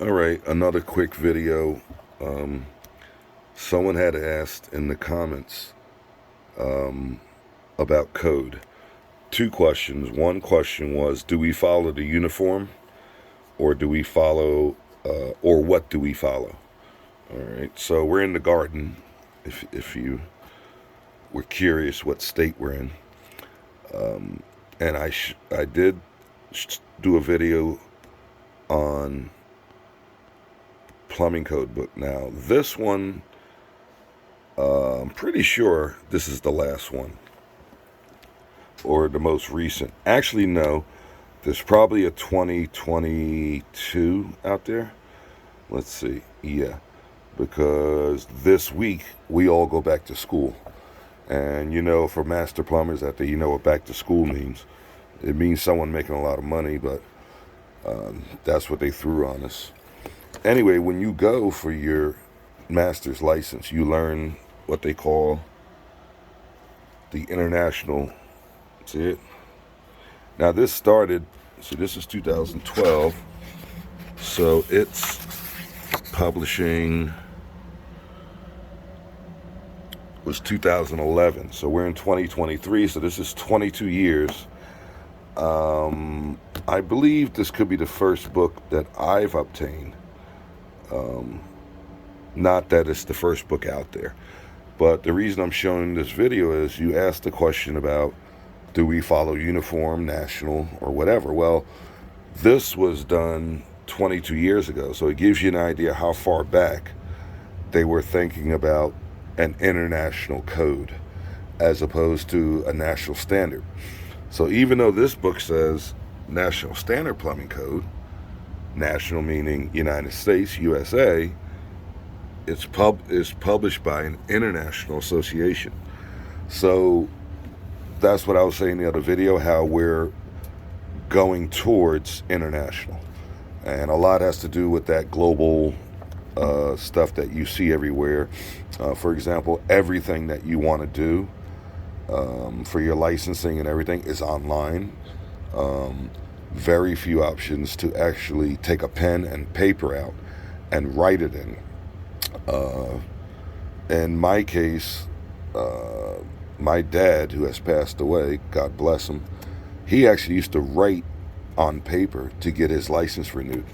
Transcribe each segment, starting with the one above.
All right, another quick video. Someone had asked in the comments about code. Two questions. One question was, do we follow the uniform, or do we follow, or what do we follow? All right, so we're in the garden, if you were curious what state we're in. And I did do a video on plumbing code book. Now, this one, I'm pretty sure this is the last one, or the most recent. Actually, no, there's probably a 2022 out there. Let's see. Yeah, because this week we all go back to school. And for master plumbers out there, you know what back to school means. It means someone making a lot of money, but that's what they threw on us. Anyway, when you go for your master's license, you learn what they call the international. See it? Now this started, see, this is 2012, so it's publishing was 2011, so we're in 2023, so this is 22 years. I believe this could be the first book that I've obtained. Not that it's the first book out there, but the reason I'm showing this video is you asked the question about, do we follow uniform, national, or whatever? Well, this was done 22 years ago, so it gives you an idea how far back they were thinking about an international code as opposed to a national standard. So even though this book says National Standard Plumbing Code, national meaning United States, USA, it's published by an international association. So that's what I was saying in the other video, how we're going towards international. And a lot has to do with that global stuff that you see everywhere. For example, everything that you want to do for your licensing and everything is online. Very few options to actually take a pen and paper out and write it in. In my case, my dad, who has passed away, God bless him, he actually used to write on paper to get his license renewed.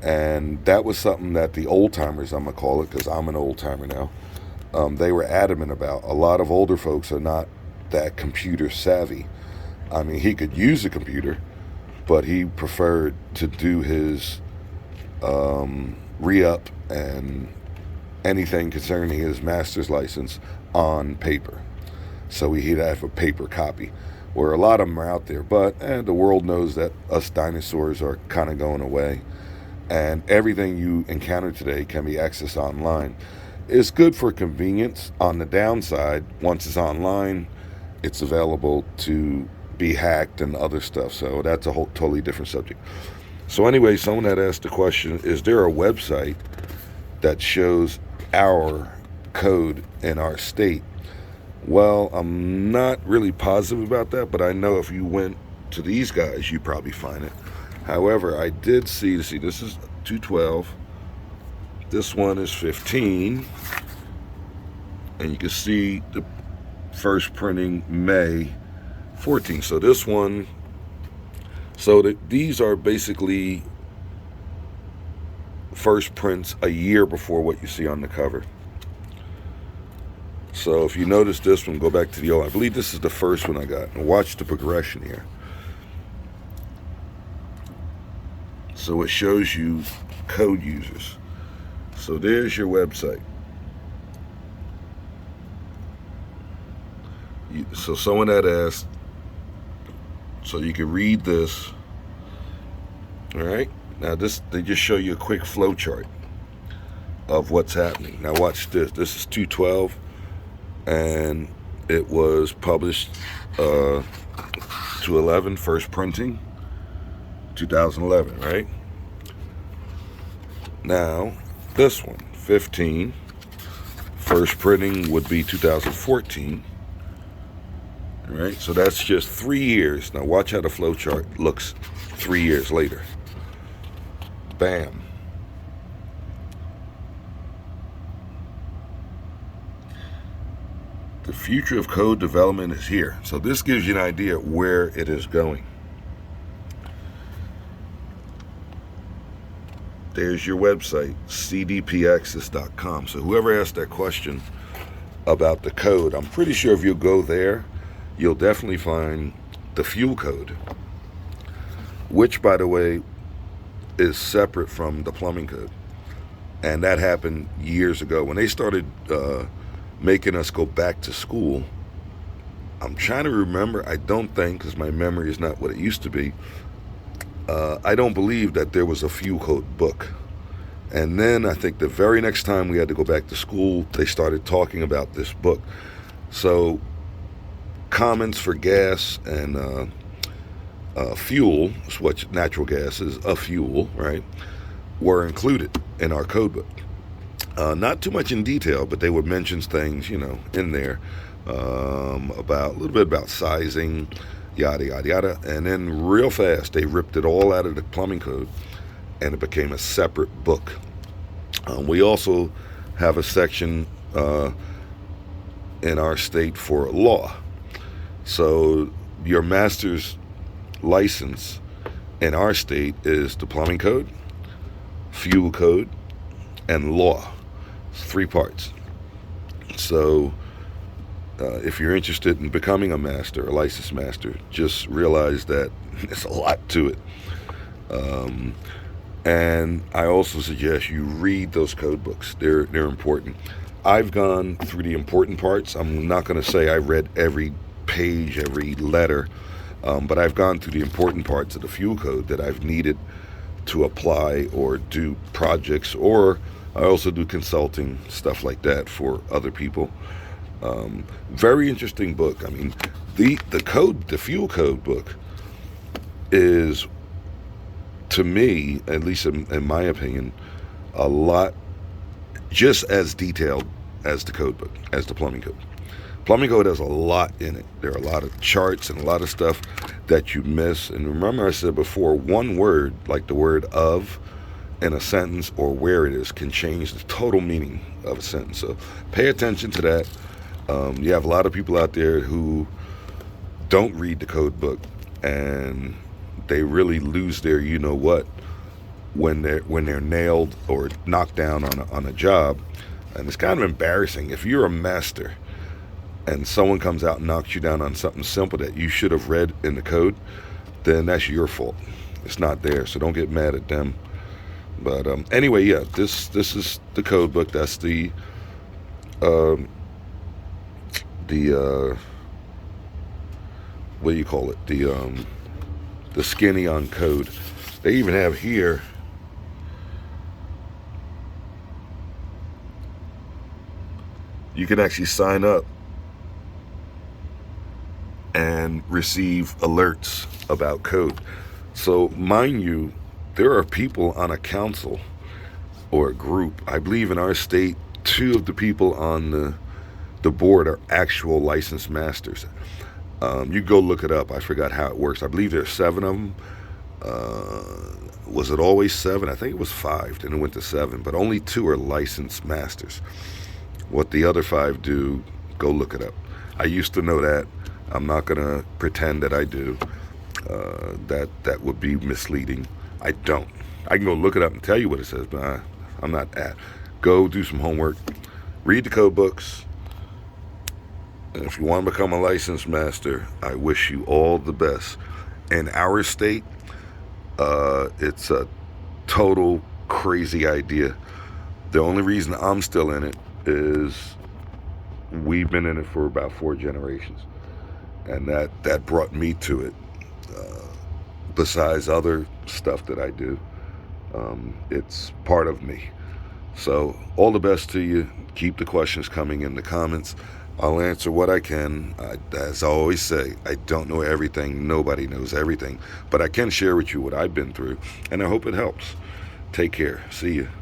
And that was something that the old timers, I'm going to call it, because I'm an old timer now, they were adamant about. A lot of older folks are not that computer savvy. I mean, he could use a computer, but he preferred to do his re-up and anything concerning his master's license on paper. So he'd have a paper copy, where a lot of them are out there. But the world knows that us dinosaurs are kind of going away. And everything you encounter today can be accessed online. It's good for convenience. On the downside, once it's online, it's available to be hacked and other stuff. So that's a whole totally different subject. So anyway, someone had asked the question, is there a website that shows our code in our state? Well, I'm not really positive about that, but I know if you went to these guys, you probably find it. However, I did see, this is 212. This one is 15. And you can see the first printing May 14. So this one, these are basically first prints a year before what you see on the cover. So if you notice this one, go back to the old, I believe this is the first one I got. And watch the progression here. So it shows you code users. So there's your website. So someone had asked, so you can read this. All right. Now they just show you a quick flow chart of what's happening. Now watch this. This is 212, and it was published 211, first printing, 2011, right? Now, this one, 15, first printing would be 2014, right? So that's just 3 years. Now watch how the flow chart looks 3 years later. Bam. The future of code development is here. So this gives you an idea where it is going. There's your website, cdpaccess.com. So whoever asked that question about the code, I'm pretty sure if you go there, you'll definitely find the fuel code, which, by the way, is separate from the plumbing code. And that happened years ago when they started making us go back to school. I'm trying to remember. I don't think, because my memory is not what it used to be, I don't believe that there was a fuel code book. And then I think the very next time we had to go back to school, they started talking about this book. So comments for gas and fuel, what natural gas is, a fuel, right, were included in our code book. Not too much in detail, but they would mention things, in there about a little bit about sizing, yada, yada, yada. And then real fast, they ripped it all out of the plumbing code, and it became a separate book. We also have a section in our state for law. So your master's license in our state is the plumbing code, fuel code, and law. It's 3 parts. So if you're interested in becoming a master, a licensed master, just realize that there's a lot to it. And I also suggest you read those code books. They're important. I've gone through the important parts. I'm not going to say I read every page, every letter, but I've gone through the important parts of the fuel code that I've needed to apply or do projects, or I also do consulting, stuff like that for other people. Very interesting book. I mean, the fuel code book is, to me, at least in my opinion, a lot just as detailed as the code book, as the plumbing code. Plumbing code has a lot in it. There are a lot of charts and a lot of stuff that you miss. And remember I said before, one word, like the word of in a sentence or where it is, can change the total meaning of a sentence. So pay attention to that. You have a lot of people out there who don't read the code book, and they really lose their you-know-what when they're nailed or knocked down on a job. And it's kind of embarrassing. If you're a master and someone comes out and knocks you down on something simple that you should have read in the code, then that's your fault. It's not there, so don't get mad at them. But anyway, yeah, this is the code book. That's the what do you call it? The skinny on code. They even have here you can actually sign up and receive alerts about code. So mind you, there are people on a council or a group. I believe in our state, 2 of the people on the board are actual licensed masters. You go look it up. I forgot how it works. I believe there's 7 of them. Was it always 7? I think it was 5. Then it went to 7. But only 2 are licensed masters. What the other 5 do, go look it up. I used to know that. I'm not going to pretend that I do. That would be misleading. I don't. I can go look it up and tell you what it says, but I'm not at. Go do some homework. Read the code books. And if you want to become a licensed master, I wish you all the best. In our state, it's a total crazy idea. The only reason I'm still in it is we've been in it for about 4 generations. And that brought me to it. Besides other stuff that I do, it's part of me. So all the best to you. Keep the questions coming in the comments. I'll answer what I can. As I always say, I don't know everything. Nobody knows everything. But I can share with you what I've been through, and I hope it helps. Take care. See you.